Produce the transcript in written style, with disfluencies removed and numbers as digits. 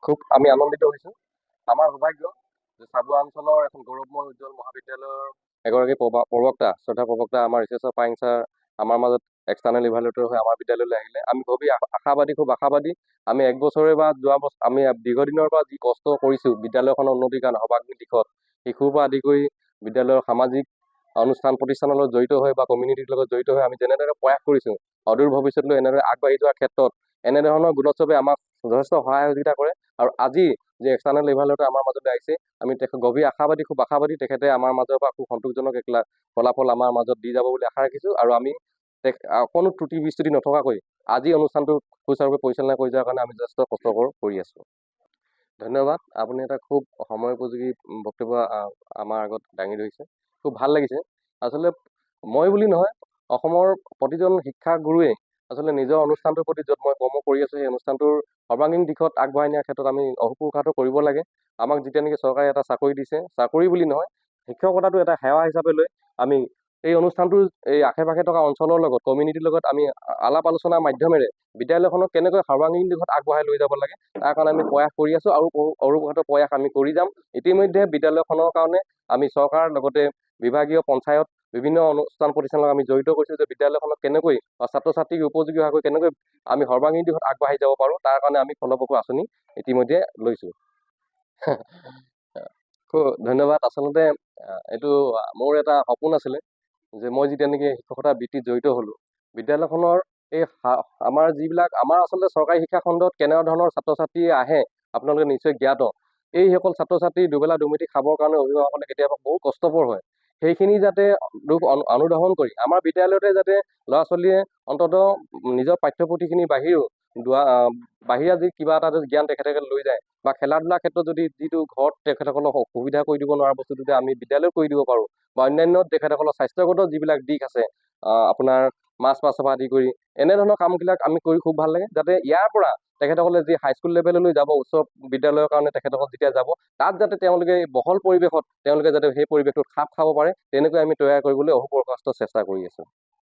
খুব আমি আনন্দিত হৈছোঁ। আমাৰ সৌভাগ্য যে চাবুৱা অঞ্চলৰ এখন গৌৰৱময় উজ্জ্বল মহাবিদ্যালয়ৰ এগৰাকী প্ৰবক্তা, শ্ৰদ্ধা প্ৰবক্তা আমাৰ ৰিচেশ্বৰ পাইং ছাৰ আমাৰ মাজত এক্সটাৰ্নেল ইভালুৱেটৰ হৈ আমাৰ বিদ্যালয়লৈ আহিলে। আমি খুব আশাবাদী। আমি এক বছৰে বা যোৱা বছৰ আমি দীৰ্ঘদিনৰ পৰা যি কষ্ট কৰিছোঁ বিদ্যালয়খনৰ উন্নতিৰ কাৰণে সৰ্বাংগীন দিশত, শিশুৰ পৰা আদি কৰি বিদ্যালয়ৰ সামাজিক অনুষ্ঠান প্ৰতিষ্ঠানৰ লগত জড়িত হৈ বা কমিউনিটিৰ লগত জড়িত হৈ আমি যেনেদৰে প্ৰয়াস কৰিছোঁ, অদূৰ ভৱিষ্যতলৈ এনেদৰে আগবাঢ়ি যোৱাৰ ক্ষেত্ৰত এনেধৰণৰ গুণোৎসৱে আমাক যথেষ্ট সহায় সহযোগিতা কৰে। আৰু আজি যে এক্সটাৰ্নেল ইভালুৱেটৰ আমাৰ মাজলৈ আহিছে, আমি গভীৰ আশাবাদী, খুব আশাবাদী তেখেতে আমাৰ মাজৰ পৰা খুব সন্তোষজনক এক ফলাফল আমাৰ মাজত দি যাব বুলি আশা ৰাখিছোঁ। আৰু আমি কোনো ত্ৰুটি বিস্তুতি নথকাকৈ আজি অনুষ্ঠানটো সুচাৰুৰূপে পৰিচালনা কৰি যোৱাৰ কাৰণে আমি যথেষ্ট কষ্টকৰ কৰি আছোঁ। ধন্যবাদ। আপুনি এটা খুব সময় উপযোগী বক্তব্য আমাৰ আগত দাঙি ধৰিছে। খুব ভাল লাগিছে। আচলতে মই বুলি নহয়, অসমৰ প্ৰতিজন শিক্ষাগুৰুৱে আচলতে নিজৰ অনুষ্ঠানটোৰ প্ৰতি য'ত মই কৰ্ম কৰি আছোঁ, সেই অনুষ্ঠানটোৰ সৰ্বাংগীন দিশত আগবঢ়াই নিয়াৰ ক্ষেত্ৰত আমি অহোপুৰুষাৰ্থ কৰিব লাগে। আমাক যেতিয়া নেকি চৰকাৰে এটা চাকৰি দিছে, চাকৰি বুলি নহয়, শিক্ষকতাটো এটা সেৱা হিচাপে লৈ আমি এই অনুষ্ঠানটোৰ এই আশে পাশে থকা অঞ্চলৰ লগত, কমিউনিটিৰ লগত আমি আলাপ আলোচনাৰ মাধ্যমেৰে বিদ্যালয়খনক কেনেকৈ সৰ্বাংগীন দিশত আগবঢ়াই লৈ যাব লাগে তাৰ কাৰণে আমি প্ৰয়াস কৰি আছোঁ আৰু অহোপুৰুষাৰ্থ প্ৰয়াস আমি কৰি যাম। ইতিমধ্যে বিদ্যালয়খনৰ কাৰণে আমি চৰকাৰ লগতে বিভাগীয় পঞ্চায়ত বিভিন্ন অনুষ্ঠান প্ৰতিষ্ঠানক আমি জড়িত কৰিছোঁ যে বিদ্যালয়খনক কেনেকৈ ছাত্ৰ ছাত্ৰীক উপযোগী হোৱাকৈ কেনেকৈ আমি সৰ্বাংগীন দিশত আগবাঢ়ি যাব পাৰোঁ তাৰ কাৰণে আমি ফলপ্ৰসূ আঁচনি ইতিমধ্যে লৈছোঁ। খুব ধন্যবাদ। আচলতে এইটো মোৰ এটা সপোন আছিলে যে মই যেতিয়া নেকি শিক্ষকতা বৃত্তিত জড়িত হ'লোঁ, বিদ্যালয়খনৰ এই আমাৰ আচলতে চৰকাৰী শিক্ষা খণ্ডত কেনেধৰণৰ ছাত্ৰ ছাত্ৰী আহে আপোনালোকে নিশ্চয় জ্ঞাত। এইসকল ছাত্ৰ ছাত্ৰী দুবেলা দুমুঠি খাবৰ কাৰণে অভিভাৱকসকলে কেতিয়াবা বহুত কষ্টকৰ হয়। সেইখিনি যাতে দুখ অনুধাৱন কৰি আমাৰ বিদ্যালয়তে যাতে ল'ৰা ছোৱালীয়ে অন্ততঃ নিজৰ পাঠ্যপুথিখিনিৰ বাহিৰেও বাহিৰা যি কিবা এটা জ্ঞান তেখেতসকলে লৈ যায় বা খেলা ধূলাৰ ক্ষেত্ৰত যদি যিটো ঘৰত তেখেতসকলক সুবিধা কৰি দিব নোৱাৰা বস্তু যদি আমি বিদ্যালয়ত কৰি দিব পাৰোঁ বা অন্যান্য তেখেতসকলৰ স্বাস্থ্যগত যিবিলাক দিশ আছে, আপোনাৰ মাৰ্চ পাষ্টৰ পৰা আদি কৰি এনেধৰণৰ কামবিলাক আমি কৰি খুব ভাল লাগে। যাতে ইয়াৰ পৰা তেখেতসকলে যি হাইস্কুল লেভেললৈ যাব, উচ্চ বিদ্যালয়ৰ কাৰণে তেখেতসকল যেতিয়া যাব, তাত যাতে তেওঁলোকে বহল পৰিৱেশত তেওঁলোকে যাতে সেই পৰিৱেশটোত খাপ খাব পাৰে, তেনেকৈ আমি তৈয়াৰ কৰিবলৈ অহোপুৰুষাৰ্থ চেষ্টা কৰি আছোঁ।